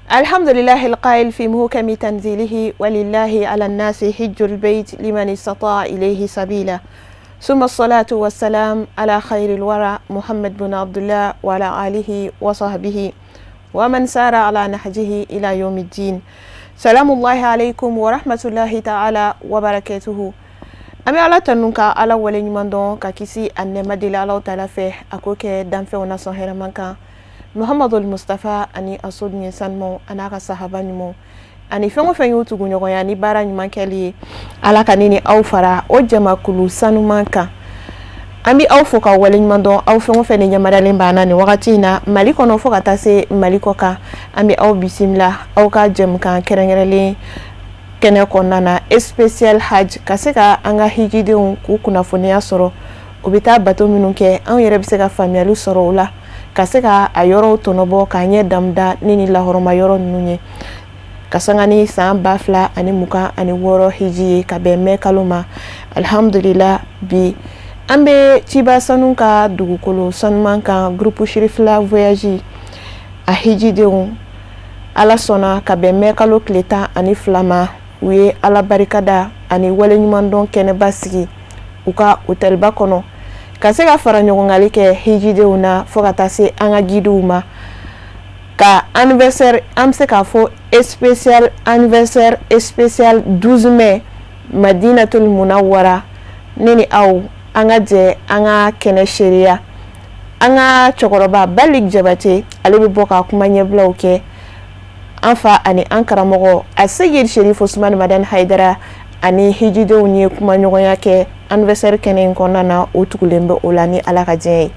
الحمد لله القائل في محكم تنزيله ولله على الناس حج البيت لمن استطاع إليه سبيلا ثم الصلاة والسلام على خير الورى محمد بن عبد الله وعلى آله وصحبه ومن سار على نهجه إلى يوم الدين. سلام الله عليكم ورحمة الله تعالى وبركاته. أمي على تنونكا على ولين مندون كاكيسي أن مدل على تلافه أكوك دانفه ونصهر منكا محمد المصطفى أني أصدني سنمو أنا كصحابة نمو أني فيمو فينيو تغنيو يعني بارا نمان كلي على كنيني أو فرا أو جما كلو سنو منكا أمي أو فوكا ولين مندون أو فيمو فيني جمالين باناني وغتينا ماليكو نوفوكا تاسي ماليكو كا أمي أو بسملا أو كا جمكا كرنجرلي kene konana special hajj kaseka anga hijideun ku kunafonia soro obita bato minunke an yere biseka famialu soro la kaseka ayoro tonobo kanye damda nini la horoma yoro nunye kasangani san bafla ani muka ani woro hiji kabeme kaluma alhamdulillah bi ambe tiba sanunka dugukolo sanmanka groupe shirifla voyage a hijideun ala sona kabeme kalo kleta ani flama uye ala barikada ani wale nyuman don kene basigi uka hotel bakono kaseka fara nyogongali ke hijidew na fokata se anga giduma ka anniversaire amse ka fo spécial anniversaire spécial 12 mai Madinatul Munawwara nini aw anga je anga kene sheria anga chokoroba balik jabate alibi boka kuma nyebla uke anfa ani ankara mogo asegir Sherif Ousmane Madan Haidara ani hijidew ni kuma nyogonya ke anniversaire kenen konana otukulembe olani alaka jey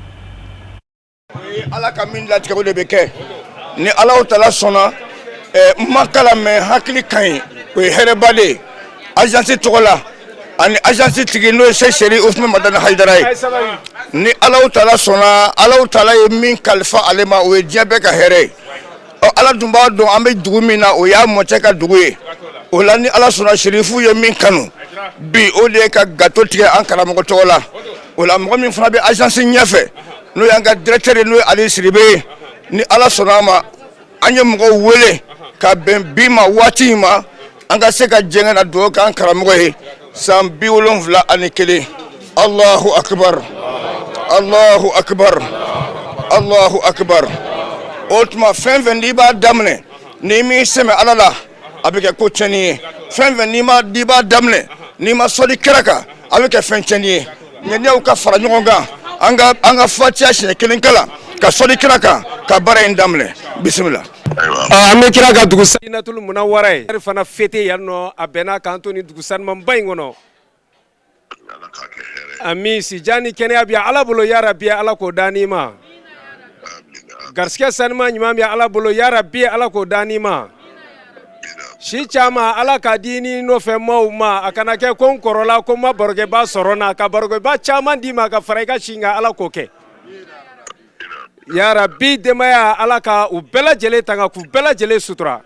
alaka min la tigabo de beke ni Allah taala sona makala me hakli kan ko herebade agence togola ani agence tigino Sherif Ousmane Madan Haidara ni Allah taala sona Allah taala min kalfa alema o diabe ka here ala dumba don ambe dugumina o ya mocheka duguye o lani ala suna Sherifu ye min kanu bi o de ka gato tige ankara mo tola o la mo min fana be agence nyafe no yanga directeur no ali siribe ni ala suna ma anye mo wele ka ben bima watima anga seka jenga na do ka ankara mo he sam bi wolon vla anikele Allahu akbar Allahu akbar Allahu akbar Otma fenven diba damne ni mi seme alala abike ko cheni fenven ni ma diba damne ni ma sodi kraka abike fen cheni nyene u ka fara nyonga anga fatia shine kilinkala ka sodi kraka ka bare ndamne bismillah ame kraka dugusa Madinatul Munawwara fana fete yanno abena ka Antoni dugusan man bayingono ami si jani kene abia ala bolo ya rabbi ala ko danima garske sanma nyimam ya ala bolo ya rabbi ala ko danima shi chama ala ka dini no fe ma akana ke kon korola ko ma borge ba sorona ka borge ba chama ndima ka farega shinga ala ko ke ya rabbi de maya ala ka u bela jele tanga ku bela jele sutura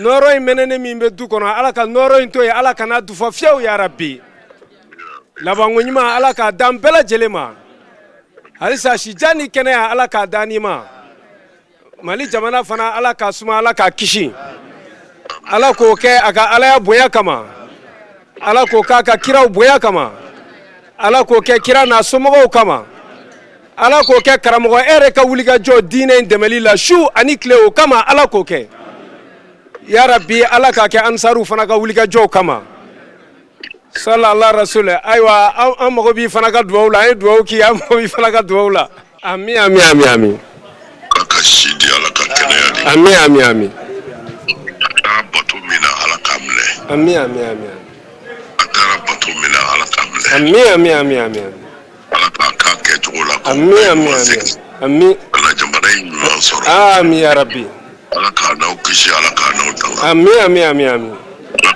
noro menene mi be du kono ala ka noro into ya ala kana du fo fiaw ya rabbi labango nyima ala ka dam bela jele ma halisa shijani kene ya ala ka danima mali jamana fana ala ka suma ala ka kishi ala ko ke aka ala ya boya kama ala ko ka kira boya kama ala ko ke kira na somogo kama ala ko ke karamogo ere ka wuliga jo dine ndemeli la shu ani kleo kama ala ko ke ya rabbi ala ka ke ansaru fana ka wuliga jo kama sallallahu rasul aywa amago bi fana ka duwula ay duwu ki amago bi fana ka duwula ami ka shidi ala ka kene ami ami atara batu mina ala kamle ami atara batu mina ala kamle ami ala ka ke jola ko ami ala jambara yin soro ami ya rabbi ala ka na kishi ala ka na tanga ami ala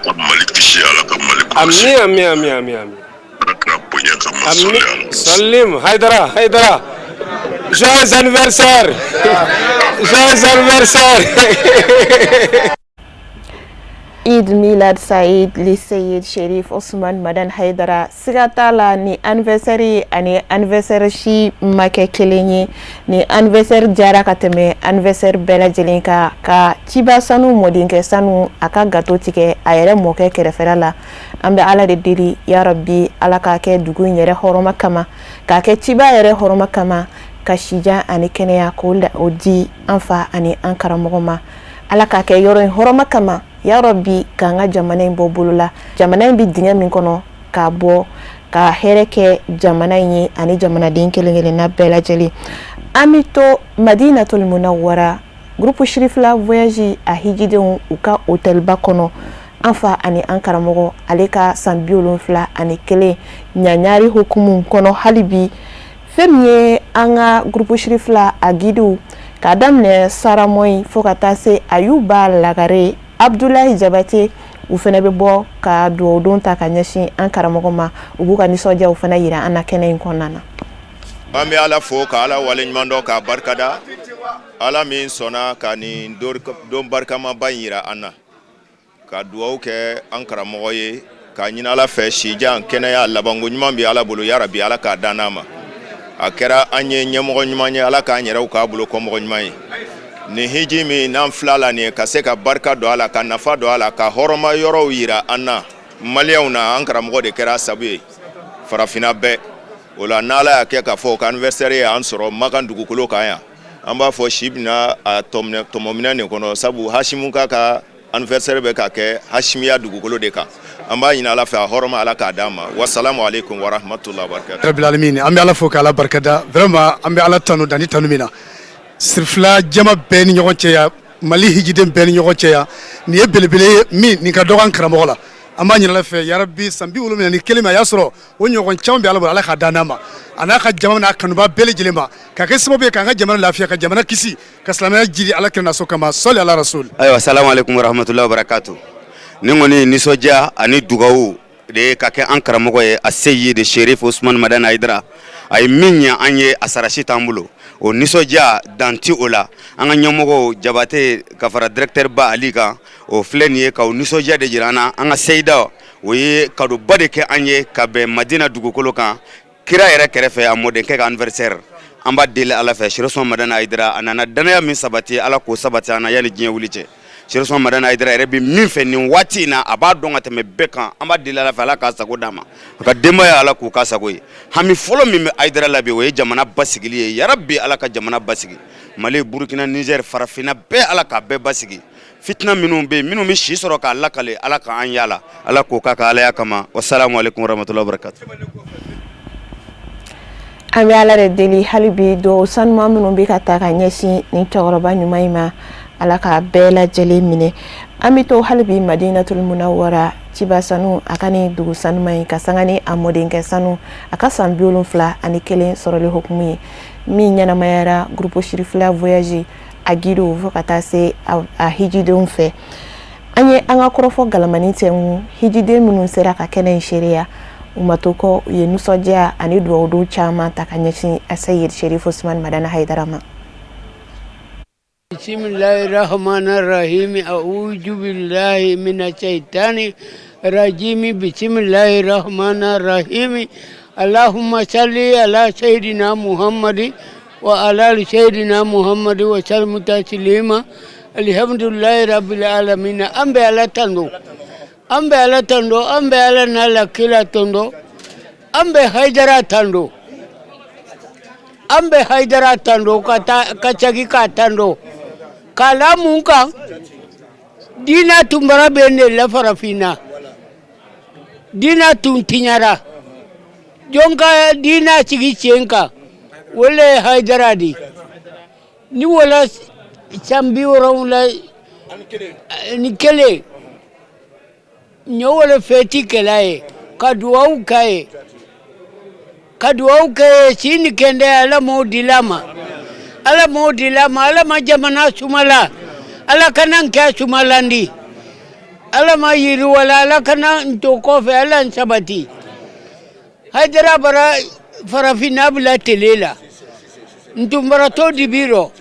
ka malik kishi ala ka malik ami ala ka punya ka masole ala Salim Haidara joyeux anniversaire Eid Milad Said li Seyid Sherif Ousmane Madane Haidara sigata la ni anniversaire ani anniversaire shi make kelenye ni anniversaire jara ka tɛmɛ anniversaire bɛɛ lajɛlen ka ciba sanu mɔdenkɛ sanu a ka gato tigɛ a yɛrɛ mɔkɛ kɛrɛfɛla la an bɛ ala de deli ya rabbi ala k'a kɛ dugu in yɛrɛ hɔrɔma kama k'a kɛ ciba yɛrɛ hɔrɔma kama ka sijan ani kɛnɛya k'o di an fa ani an karamɔgɔ ma ala k'a kɛ yɔrɔ in hɔrɔma kama ya rabbi k'an ka jamana in bɔ bolo la jamana in bɛ dingɛ min kɔnɔ k'a bɔ ka hɛrɛ kɛ jamana in ye ani jamanaden kelen-kelenna bɛɛ lajɛlen an bɛ to Madinatul Munawwara groupe Shirifla voyage a hijidenw u ka hôtelba kɔnɔ an fa ani an karamɔgɔ ale ka san 71 ɲaɲari hukumu kɔnɔ hali bi fɛn min ye an ka groupe Shirifla a guidew k'a daminɛ Saramoyi fo ka taa se Ayuba Lagare Abdoulaye Jabate u fana bɛ bɔ ka duwawudon ta ka ɲɛsin an karamɔgɔ ma u b'u ka nisɔndiya u fana yira an na kɛnɛ in kɔnɔna na. An bɛ Ala fo ka Ala waleɲuman dɔn k'a barikada Ala min sɔnna ka nin don barikamaba in yira an na ka duwawu kɛ an karamɔgɔ ye ka ɲini Ala fɛ sijan kɛnɛya labanko ɲuman bɛ Ala bolo ya Rabbi Ala k'a dan a ma a kɛra an ye ɲɛmɔgɔ ɲuman ye Ala k'an yɛrɛw k'a bolo kɔmɔgɔ ɲuman ye ni hiji min n'an fila la nin ka se ka barika don a la ka nafa don a la ka hɔrɔma yɔrɔw yira an na maliyɛnw na an karamɔgɔ de kɛra sabu ye farafina bɛɛ o la n'Ala y'a kɛ k'a fɔ ka anniversaire ye an sɔrɔ Makan dugukolo kan yan an b'a fɔ si bɛna a tɔmɔminɛ nin kɔnɔ sabu Hashimu ka anniversaire bɛ ka kɛ Hashimiya dugukolo de kan an b'a ɲini Ala fɛ a hɔrɔma Ala k'a d'an ma wasalamu alaikum wa rahmatullahi wa barakatuh rabbil alamin an bɛ Ala fo k'Ala barikada vraiment an bɛ Ala tanu dani tanu min na Sirifla jama bɛɛ ni ɲɔgɔn cɛ ya Mali hijiden bɛɛ ni ɲɔgɔn cɛ ya nin ye belebele min nin ka dɔgɔ an karamɔgɔ la an b'a ɲini Ala fɛ ya rabbi san 71 ma a y'a sɔrɔ o ɲɔgɔn caman bɛ Ala bolo Ala k'a d'an ma a n'a ka jama n'a kanuba bɛɛ lajɛlen ma ka kɛ sababu ye k'an ka jamana lafiya ka jamana kisi ka silamɛya jiri Ala kira naso kama sɔli ala rasul. Ayiwa salamu alaikum wa rahmatullahi wa barakatuh ni kɔni nisɔndiya ani dugawu de ka kɛ an karamɔgɔ ye a Seyid Sherif Ousmane Madane Haidara a ye min ɲɛ an ye a sarasi t'an bolo o nisɔndiya dan ti o la an ka ɲɛmɔgɔ Jabate ka fara directeur ba Ali kan o filɛ nin ye ka o nisɔndiya de jira an na an ka Seyida o ye kadoba de kɛ an ye ka bɛn Madina dugukolo kan kira yɛrɛ kɛrɛfɛ a mɔdenkɛ ka anniversaire an b'a deli Ala fɛ Sherif Ousmane Madane Haidara a nana danaya min sabati Ala k'o sabati an na yanni diɲɛ wuli cɛ Sherif Ousmane Madane Haidara yɛrɛ bɛ min fɛ nin waati in na a b'a dɔn ka tɛmɛ bɛɛ kan an b'a deli Ala fɛ Ala k'a sago d'a ma a ka denbaya Ala k'u k'a sago ye hami fɔlɔ min bɛ Haidara la bi o ye jamana basigili ye ya Rabbi Ala ka jamana basigi Mali Burkina Niger farafina bɛɛ Ala k'a bɛɛ basigi fitina minnu bɛ yen minnu bɛ si sɔrɔ k'a lakale Ala k'an yaala Ala k'o k'a ka Alaya kama wasalamu alaikum warahmatullahi wabarakatuh. An bɛ Ala de deli hali bi duwawu sanuman minnu bɛ ka ta ka ɲɛsin nin cɛkɔrɔba ɲuman in ma Ala k'a bɛɛ lajɛlen minɛ an bɛ to hali bi Madinatul Munawwara ciba sanu a ka nin dugu sanuman in ka sanga ni a mɔdenkɛ sanu a ka san 71 sɔrɔli hukumu ye min ɲɛnamayara groupe Shirifla voyage a guidew fo ka taa se a hijidenw fɛ an ye an ka kɔrɔfɔ galamani tɛngu hijiden minnu sera ka kɛnɛ in seereya u ma to kɔ u ye nisɔndiya ani duwawudon caman ta ka ɲɛsin a Seyid Sherif Ousmane Madane Haidara ma. Bismillahirrahmanirrahim. A'udzu billahi minasyaitani rajim. Bismillahirrahmanirrahim. Allahumma salli ala sayyidina Muhammad wa ala ali sayyidina Muhammad wa sallim taslima. Alhamdulillahi rabbil alamin. Ambe ala tando. Ambe ala tando, ambe ala nala kila tando. Ambe Haidara tando. Ambe Haidara tando kacagi ka tando. Kala munka dina tumbara bende la farafina dina tuntinyara jonka dina chigi chenka wale Haidara di ni wala chambi wala nikele nyo wala feti kelae kaduau kae chini kende ala modilama ala majamana sumala ala kanan kya sumalandi ala ma yiru wala ala kanan tokofe ala nsabati Haidara bara farafina bila telela ntumbara to dibiro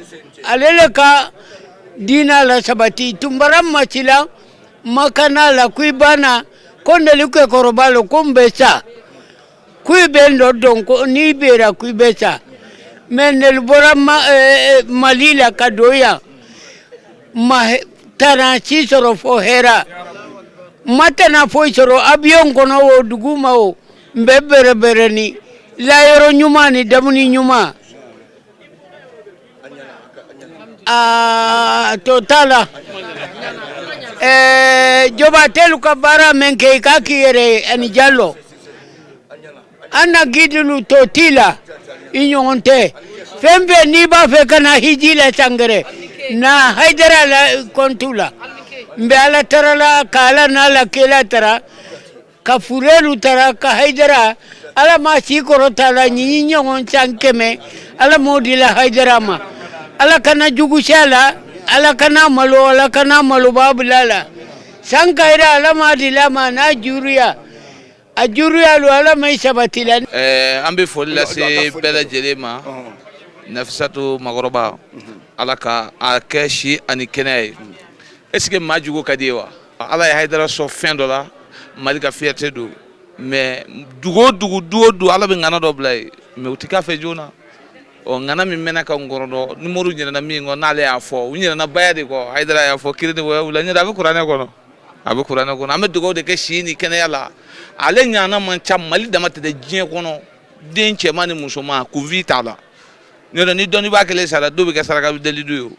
alele ka dina la sabati tumbara machila makana la kuibana konde likwe korobalo kumbesa kuibendo donko ni bera kuibesa menel bora malila kadoya tanachi soro fohera matana foi soro abion kono wo duguma o mbebere bereni la yoro nyuma ni damuni nyuma totala joba telu kabara menke kakire ani jallo ana gidulu totila inyonte fembe ni ba fe kana hijila sangere na haidara la kontula mbe ala tarala kala na la kela tara ka furelu tara ka haidara ala ma sikoro tala nyinyon chankeme ala modila haidara ma ala kana jugu shala ala kana malo babulala sankaira ala madila ma na juriya ajuriya lo ala mai sabatila ambe folla se bela jelema nafsatu magoroba ala ka akeshi ani kenay est-ce que majugo kadiwa ala ya haidara so fin dola malika fierté do mais dugo ala be ngana do blay mais utika fe jona o ngana mi mena ka ngorodo numéro nyina na mi ngo nale ya fo nyina na bayade ko haidara ya fo kirede wo wala nyina be kurane ko no abe kurane ko na me dugo de ke shini kenaya la ale nyana man cham mali damate de jien ko no denche mani musoma ku vitala ni doni ba kele sala do be ka sala ka delidu yo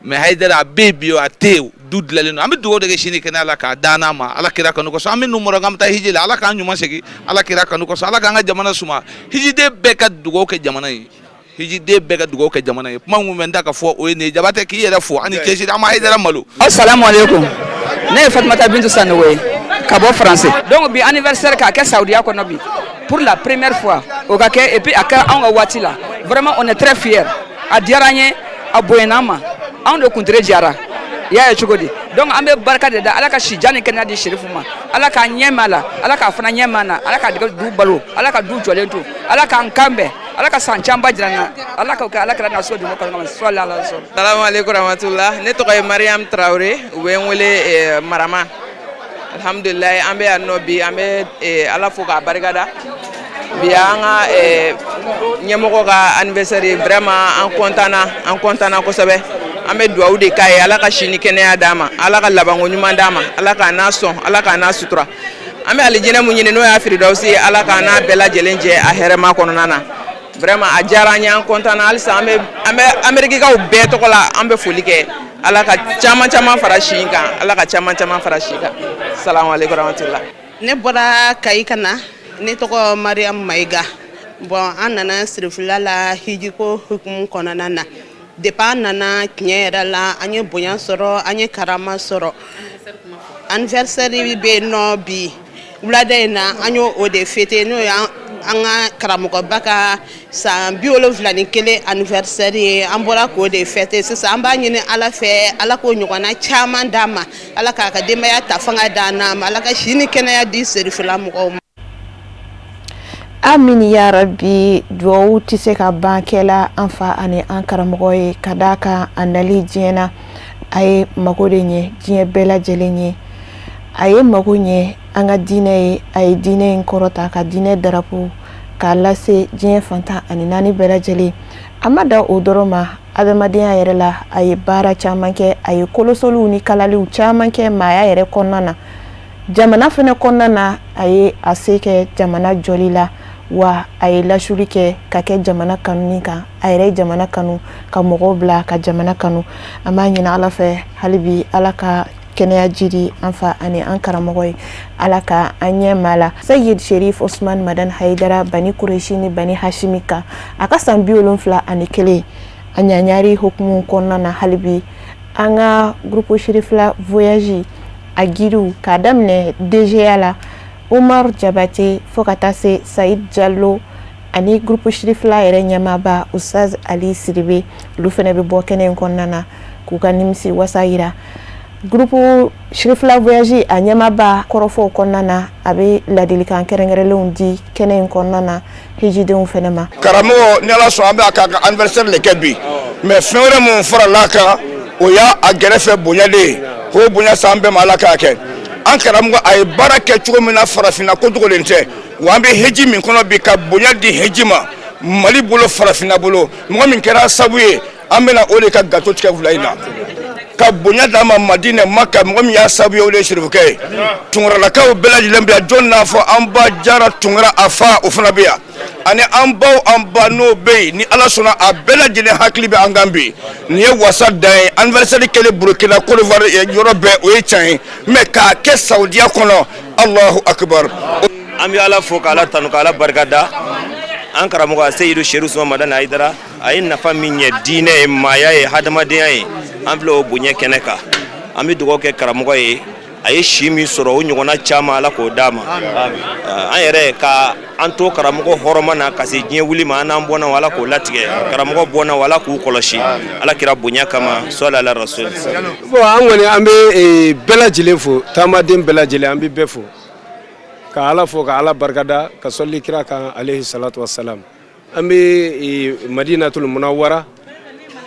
me haidara baby o ateu dudlale no ame dugo de ke shini kenala ka dana ma ala kira kanu ko so ame numero gamta hijila ala ka nyuma segi ala kira kanu ko so ala ka nga jamana suma hijide be ka dugo ke jamana yi hijide be ka dugo ke jamana yi mangu menda ka fo o ne jabate ki yere fo ani keshi ama haidara malo. Assalamu alaikum ne Fatmata Bintou Sanowe Cabo français donc bi anniversaire ka ke Saoudia ko no bi pour la première fois au et puis aka on wati là vraiment on est très fiers a diaranye a boyenama on de contre diara ya chugodi donc ambe barka de ala ka shijani kenna di sherifu ma ala ka nyemala ala ka fana nyemana ala ka du balo ala ka du jolento ala ka nkambe ala ka sanchamba jirana ala ka na so de mo ko sallallahu alaihi wasallam. Assalamu alaikum rahmatullah ne to Mariam Traoré wele marama alhamdulillah ambe anobi ambe ala fuka barigada bianga nyamoko ka anniversaire vraiment en contana ko sabe ambe duau de kay ala ka shini kenya dama ala ka labango nyuma dama ala ka nason ala ka na sutura ambe alijina munyine no ya firdausi ala ka na bela jelenje a herema kono nana vraiment a jaranya en contana alsa ambe amerika ka beto ko la ambe folike ala ka chama fara shinka ala ka chama fara shika. Assalamu alaikum rahmatullah ne bora kaikana ne to ko Mariam Maiga bon anana sirfula la hijiko hukum konana na depa nana knyera la anye boyan soro anye karama soro anniversaire be no bi ulade na anyo o de fete no ya anga karamoko baka sa biolo vlani kele anniversaire ambora ko de fete sisa amba nyine ala fe ala ko nyukwana chama dama ala ka dema ya tafanga dana ala ka shini kena ya di serifula mo. Amin ya rabbi duwawu ti se ka ban kɛla an fa ani an karamɔgɔ ye ka da kan a nali diɲɛ na a ye mago de ɲɛ diɲɛ bɛɛ lajɛlen ye a ye mago ɲɛ an ka diinɛ ye a ye diinɛ in kɔrɔta ka diinɛ darapo k'a lase diɲɛ fantan ani naani bɛɛ lajɛlen a ma da o dɔrɔn ma adamadenya yɛrɛ la a ye baara caman kɛ a ye kolosoliw ni kalaliw caman kɛ maaya yɛrɛ kɔnɔna na jamana fɛnɛ kɔnɔna na a ye a se kɛ jamana jɔli la wa a ye lasuli kɛ ka kɛ jamana kanuni kan a yɛrɛ jamana kanu ka mɔgɔw bila ka jamana kanu an b'a ɲini ala fɛ hali bi ala ka kɛnɛya jiri an fa ani an karamɔgɔ ye ala ka an ɲɛ maa la Sayid Sherif Osman Madan Haidara Bani Kureshi ni Bani Hashimi kan a ka san 71 a ɲaɲari hukumu kɔnɔna na hali bi an ka groupe Sherifla voyage a giriw k'a daminɛ DGA la Omar Jabate fo ka taa se Saïd Diallo ani groupe Sherifla yɛrɛ ɲɛmaaba Ustaz Ali Sidibe olu fɛnɛ bɛ bɔ kɛnɛ in kɔnɔna na k'u ka nimisi wasa yira groupe Sherifla voyage a ɲɛmaaba kɔrɔfɔw kɔnɔna na a bɛ ladilikan kɛrɛnkɛrɛnlenw di kɛnɛ in kɔnɔna na hijidenw fɛnɛ ma. Karamɔgɔ ni ala sɔn an bɛ a ka anniversaire le kɛ bi mais fɛn wɛrɛ mun farala kan o y'a gɛrɛfɛ bonyalen ko bonya sambe malaka ke an karamgo ay baraka cogo mina farafina ko dogolen tɛ wa an bɛ heji min kɔnɔ bi ka bonya di heji ma Mali bolo farafina bolo mɔgɔ min kɛra sabu ye an bɛna o de ka gato tigɛ wula in na ka bonya d'a ma Madina Maka mɔgɔ min y'a sabu ye o de ye Serifukɛ ye tunkaralakaw bɛɛ lajɛlen bɛ yan jɔn n'a fɔ an ba Jara Tunkara a fa o fana bɛ yan ani an baw an ba n'o bɛ yen ni Ala sɔnna a bɛɛ lajɛlen hakili bɛ an kan bi nin ye wasa dan ye anniversaire kɛlen Burkina Côte d'Ivoire yɔrɔ bɛɛ o ye tiɲɛ ye mais k'a kɛ Saudiya kɔnɔ Allahu Akbar. An bɛ Ala fo k'Ala tanu k'Ala barikada an karamɔgɔ Seyidu Sɛrifu Usumani Madani Hayidara a ye nafa min ɲɛ diinɛ ye maaya ye hadamadenya ye an filɛ o bonya kɛnɛ kan an bɛ dugawu kɛ karamɔgɔ ye a ye si min sɔrɔ o ɲɔgɔnna caman Ala k'o d'a ma an yɛrɛ ka an to karamɔgɔ hɔrɔma na ka se diɲɛ wuli ma an n'an bɔnnaw Ala k'o latigɛ karamɔgɔ bɔnnaw Ala k'u kɔlɔsi Ala kira bonya kama sɔli ala rasul. Bon an kɔni an bɛ bɛɛ lajɛlen fo taamaden bɛɛ lajɛlen an bɛ bɛɛ fo ka Ala fo ka Ala barikada ka sɔli kira kan alayhi salatu wassalam an bɛ Madinatul Munawwara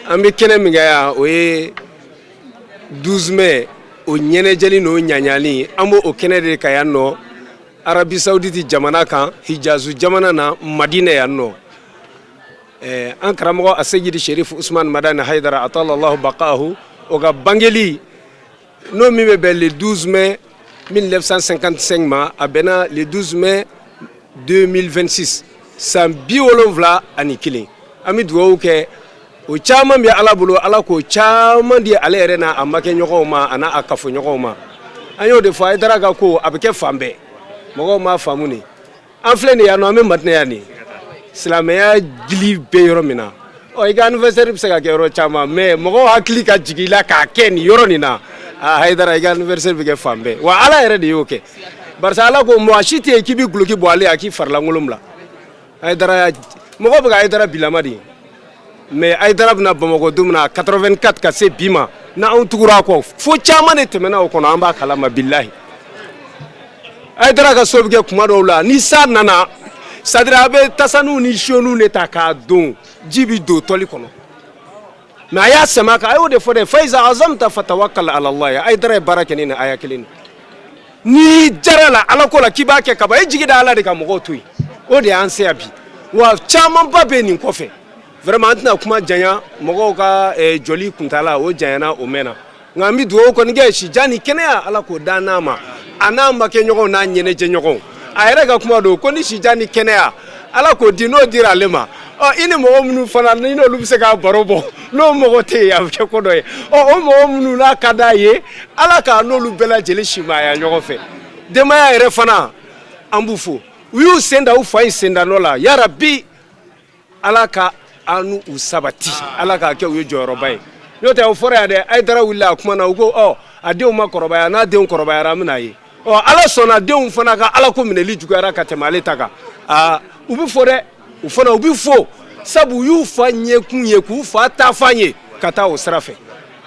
an bɛ kɛnɛ min kɛ yan o ye 12 mai o ɲɛnɛjɛli n'o ɲaɲali an b'o kɛnɛ de ka yan nɔ Arabi Saoudite jamana kan Hijazu jamana na Madina yan nɔ an karamɔgɔ Seyidi Sɛrifu Usumani Madani Hayidara atalallahu baqahu o ka bangeli n'o min bɛ bɛn le 12 mai 1955 ma a bɛnna le 12 mai 2026 san 71 ani 1 an bɛ dugawu kɛ o caman bɛ Ala bolo Ala k'o caman di ale yɛrɛ n'a a makɛ ɲɔgɔnw ma a n'a a kafoɲɔgɔnw ma an y'o de fɔ Hayidara ka ko a bɛ kɛ fan bɛɛ mɔgɔw m'a faamu ni an filɛ nin yan nɔ an bɛ Madina yan nin silamɛya gili bɛ yɔrɔ min na i ka anniversaire bɛ se ka kɛ yɔrɔ caman mais mɔgɔw hakili ka jigin i la k'a kɛ nin yɔrɔ nin na Hayidara i ka anniversaire bɛ kɛ fan bɛɛ wa Ala yɛrɛ de y'o kɛ barisa Ala ko maa si tɛ yen k'i bɛ guloki bɔ ale a k'i farilankolon bila Hayidara mɔgɔw bɛ ka Hayidara bilama de mais Hayidara bɛna Bamakɔ don min na 84 ka se bi ma n'anw tugura a kɔ fo caman de tɛmɛna o kɔnɔ an b'a kalama bilahi Hayidara ka so bɛ kɛ kuma dɔw la ni sa nana c'est-à-dire a bɛ tasaniw ni sioniw de ta k'a don ji bɛ don tɔli kɔnɔ mais a y'a sɛmɛ kan a y'o de fɔ dɛ faiza azamta fatawakkal ala Allah Hayidara ye baara kɛ ni nin aya kelen ni jara la Ala ko la k'i b'a kɛ kaban e jigi da Ala de ka mɔgɔw to yen o de y'an se yan bi wa camanba bɛ nin kɔfɛ vraiment an tɛna kuma janya mɔgɔw ka joli kuntala o janyana o mɛnna nka an bɛ dugawu kɔni kɛ sijan ni kɛnɛya Ala k'o da n'a ma a n'a makɛ ɲɔgɔnw n'a ɲɛnajɛ ɲɔgɔnw a yɛrɛ ka kuma don ko ni sijan ni kɛnɛya Ala k'o di n'o dira ale ma i ni mɔgɔ minnu fana ni n'olu bɛ se k'a baro bɔ n'o mɔgɔ tɛ yen a bɛ kɛ ko dɔ ye o mɔgɔ minnu n'a ka d'a ye Ala k'a n'olu bɛɛ lajɛlen simaya ɲɔgɔn fɛ denbaya yɛrɛ fana an b'u fo u y'u sen da u fa in sen da nɔ la yarabi Ala ka an n'u sabati Ala k'a kɛ u ye jɔyɔrɔba ye n'o tɛ o fɔra yan dɛ Hayidara wulila a kuma na u ko a denw ma kɔrɔbaya n'a denw kɔrɔbayara an bɛna ye Ala sɔnna denw fana ka Ala ko minɛli juguyara ka tɛmɛ ale ta kan u bɛ fɔ dɛ u fana u bɛ fo sabu u y'u fa ɲɛkun ye k'u fa taafan ye ka taa o sira fɛ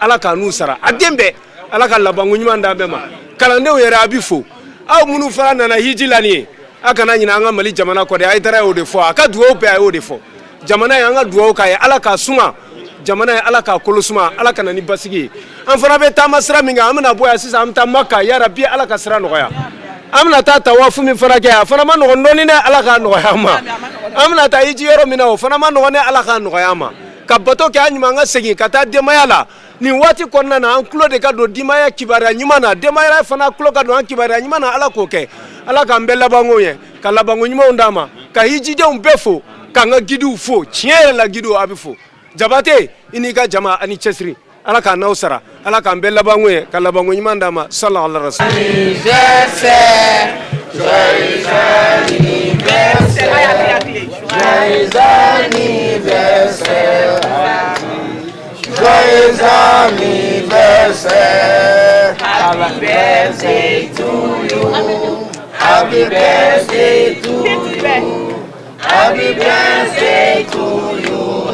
Ala k'a n'u sara a den bɛɛ Ala ka labanko ɲuman d'an bɛɛ ma kalandenw yɛrɛ a bɛ fo aw minnu fana nana hiji la nin ye a kana ɲinɛ an ka Mali jamana kɔ dɛ Hayidara y'o de fɔ a ka dugawu bɛɛ a y'o de fɔ jamana ye an ka dugawu k'a ye Ala k'a suma jamana ye Ala k'a kolo suma Ala ka na ni basigi ye an fana bɛ taama sira min kan an bɛna bɔ yan sisan an bɛ taa Maka yarabi Ala ka sira nɔgɔya an bɛna taa tawafu min fana kɛ a fana ma nɔgɔn dɔɔnin dɛ Ala k'a nɔgɔya an ma an bɛna taa hiji yɔrɔ min na o fana ma nɔgɔn dɛ Ala k'a nɔgɔya an ma ka bato kɛ an ɲuman an ka segin ka taa denbaya la nin waati kɔnɔna na an tulo de ka don denbaya kibaruya ɲuman na denbaya fana tulo ka don an kibaruya ɲuman na Ala k'o kɛ Ala k'an bɛɛ labanko ye ka labanko ɲumanw d'an ma ka hijidenw bɛɛ fo k'an ka gidiw fo tiɲɛ yɛrɛ la gidiw a bɛ fo Jabate i n'i ka jama ani cɛsiri Ala k'an n'aw sara Ala k'an bɛɛ labanko ye ka labanko ɲuman d'an ma sallallahu alaihi wa sallam. Joyeux anniversaire, happy birthday to you, happy birthday to you, happy birthday to you,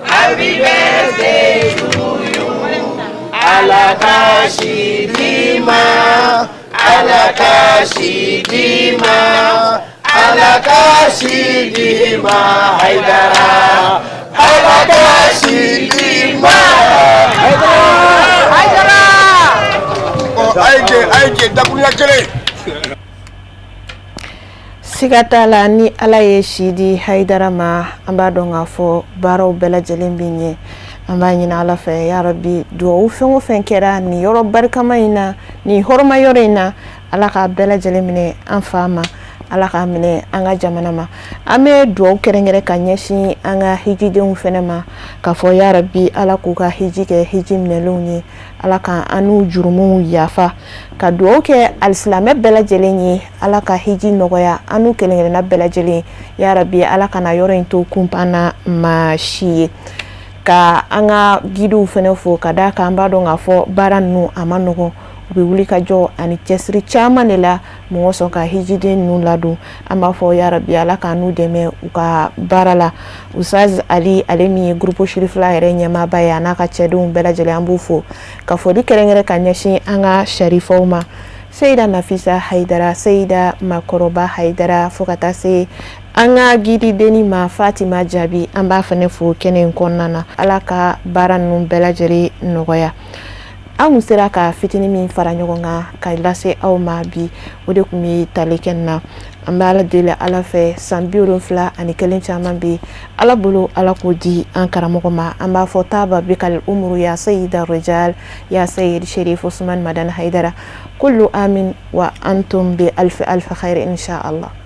happy birthday to you, Alakashidima, Alakashidima, Alakashidima, Hayidara. Alakashidima, Hayidara. aje dakunya kele sigatala ni ala ye Sidi Haidara ma an b'a dɔn k'a fɔ baaraw bɛɛ lajɛlen bɛ ɲɛ an b'a ɲini ala fɛ ya rabbi duwawu fɛn o fɛn kɛra ni yɔrɔ barikama in na ni hɔrɔma yɔrɔ in na ala k'a bɛɛ lajɛlen minɛ an fa ma ala k'a minɛ an ka jamana ma an bɛ duwawu kɛrɛnkɛrɛn ka ɲɛsin an ka hijidenw fɛnɛ ma k'a fɔ ya rabbi ala k'u ka hiji kɛ hiji minɛlenw ye ala ka an n'u jurumuw yafa ka duwawu kɛ alisilamɛ bɛɛ lajɛlen ye ala ka hiji nɔgɔya an n'u kelenkelenna bɛɛ lajɛlen ya rabbi ala kana yɔrɔ in to kunpan na maa si ye ka an ka gidiw fɛnɛ fo ka d'a kan an b'a dɔn k'a fɔ baara ninnu a ma nɔgɔn u bɛ wuli ka jɔ ani cɛsiri caman de la mɔgɔ sɔn ka hijiden ninnu ladon an b'a fɔ ya rabbi ala ka n'u dɛmɛ u ka baara la Usaz Ali ale min ye groupe Shirifula yɛrɛ ɲɛmaaba ye a n'a ka cɛdenw bɛɛ lajɛlen an b'u fo ka foli kɛrɛnkɛrɛn ka ɲɛsin an ka sharifaw ma Seyida Nafisa Haidara Seyida Makɔrɔba Haidara fo ka taa se an ka gidideni ma Fatima Jabi an b'a fɛnɛ fo kɛnɛ in kɔnɔna na ala ka baara ninnu bɛɛ lajɛlen nɔgɔya an sera ka fitinin min fara ɲɔgɔn kan ka lase aw ma bi o de kun bɛ tali kɛ na an bɛ ala deli ala fɛ san 71 caman bɛ ala bolo ala k'o di an karamɔgɔ ma an b'a fɔ taaba bikal umru ya sayyida rijal ya sayyid Sherif Usman Madani Haidara kullu amin wa antum bi alfi khair insha Allah